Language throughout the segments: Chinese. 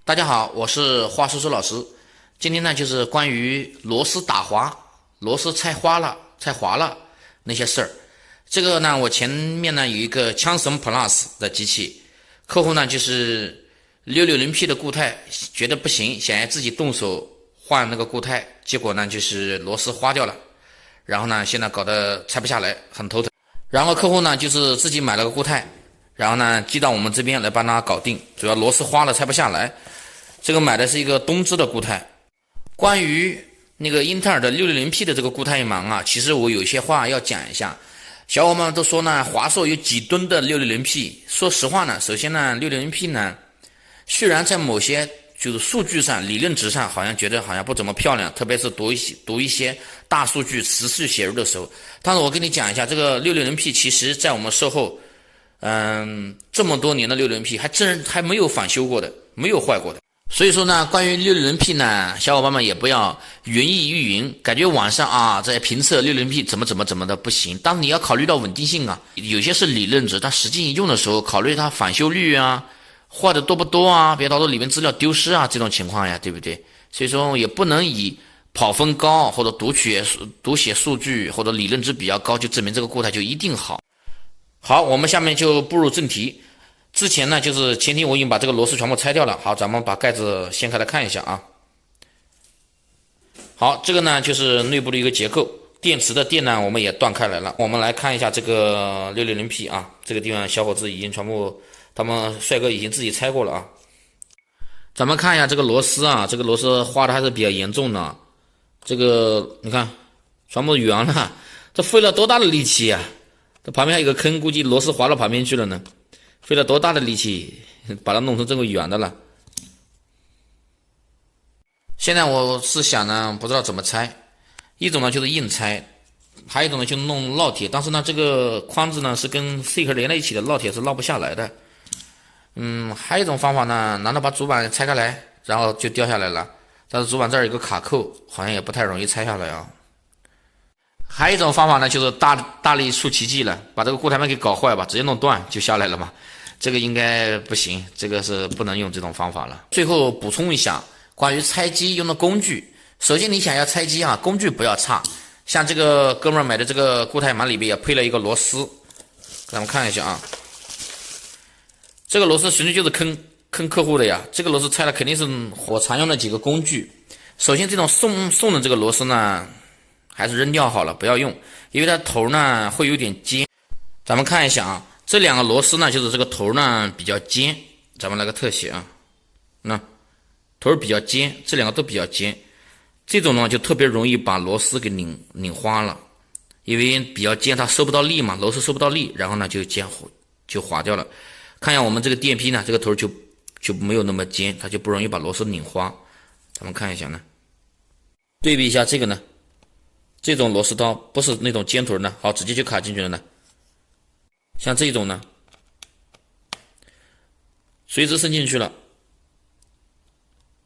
大家好，我是华叔叔老师。今天呢，就是关于螺丝打滑、螺丝拆花了、拆滑了那些事儿。这个呢，我前面呢有一个枪神 Plus 的机器，客户呢就是660P 的固态，觉得不行，想要自己动手换那个固态，结果呢就是螺丝花掉了，然后呢现在搞得拆不下来，很头疼。然后客户呢就是自己买了个固态，然后呢寄到我们这边来帮他搞定，主要螺丝花了拆不下来。这个买的是一个东芝的固态。关于那个英特尔的660P 的这个固态盲啊，其实我有些话要讲一下。小伙伴们都说呢，华硕有几吨的660P。说实话呢，首先呢，660P 呢，虽然在某些就是数据上、理论值上，好像觉得好像不怎么漂亮，特别是读一些大数据、持续写入的时候。但是我跟你讲一下，这个660P 其实在我们售后，这么多年的660P 还没有返修过的，没有坏过的。所以说呢，关于660P 呢，小伙伴们也不要云意育云，感觉网上啊在评测660P怎么的不行。但是你要考虑到稳定性啊，有些是理论值，但实际用的时候考虑它返修率啊，坏的多不多啊，别到时候里面资料丢失啊这种情况呀，对不对？所以说也不能以跑分高或者读写数据或者理论值比较高就证明这个固态就一定好。好，我们下面就步入正题。之前呢，就是前提我已经把这个螺丝全部拆掉了。好，咱们把盖子掀开来看一下啊。好，这个呢就是内部的一个结构，电池的电呢我们也断开来了。我们来看一下这个660P 啊，这个地方小伙子已经全部，他们帅哥已经自己拆过了啊。咱们看一下这个螺丝啊，这个螺丝花的还是比较严重的。这个你看，全部圆了，这费了多大的力气啊！这旁边还有个坑，估计螺丝滑到旁边去了呢。费了多大的力气把它弄成这个圆的了。现在我是想呢，不知道怎么拆。一种呢就是硬拆，还有一种呢就弄烙铁，但是呢这个框子呢是跟 C 壳连在一起的，烙铁是烙不下来的。还有一种方法呢，难道把主板拆开来，然后就掉下来了？但是主板这儿有个卡扣，好像也不太容易拆下来啊。还有一种方法呢，就是大力出奇迹了，把这个固态门给搞坏吧，直接弄断就下来了嘛。这个应该不行，这个是不能用这种方法了。最后补充一下，关于拆机用的工具，首先你想要拆机啊，工具不要差。像这个哥们儿买的这个固态盲里边也配了一个螺丝，咱们看一下啊。这个螺丝纯粹就是坑客户的呀，这个螺丝拆了肯定是我常用的几个工具。首先这种送的这个螺丝呢，还是扔掉好了，不要用，因为它头呢会有点尖。咱们看一下啊，这两个螺丝呢，就是这个头呢比较尖，咱们来个特写啊，那头比较尖，这两个都比较尖，这种呢就特别容易把螺丝给拧花了，因为比较尖，它收不到力嘛，螺丝收不到力，然后呢就滑掉了。看一下我们这个电批呢，这个头就没有那么尖，它就不容易把螺丝拧花。咱们看一下呢，对比一下这个呢。这种螺丝刀不是那种尖头呢，好，直接就卡进去了呢。像这种呢，垂直伸进去了，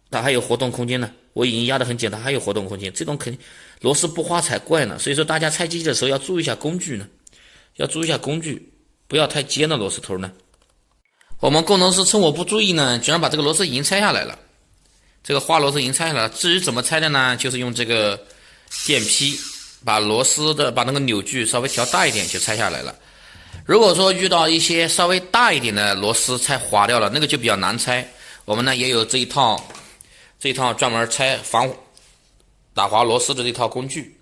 它还有活动空间呢。我已经压得很紧，它还有活动空间，这种肯定螺丝不花才怪呢。所以说大家拆机的时候要注意一下工具呢，要注意一下工具，不要太尖的螺丝头呢。我们工程师趁我不注意呢，居然把这个螺丝已经拆下来了。这个花螺丝已经拆下来了，至于怎么拆的呢，就是用这个电批把那个扭矩稍微调大一点就拆下来了。如果说遇到一些稍微大一点的螺丝拆滑掉了，那个就比较难拆。我们呢也有这一套专门拆防打滑螺丝的这套工具。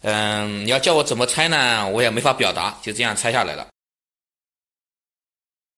你要叫我怎么拆呢，我也没法表达，就这样拆下来了。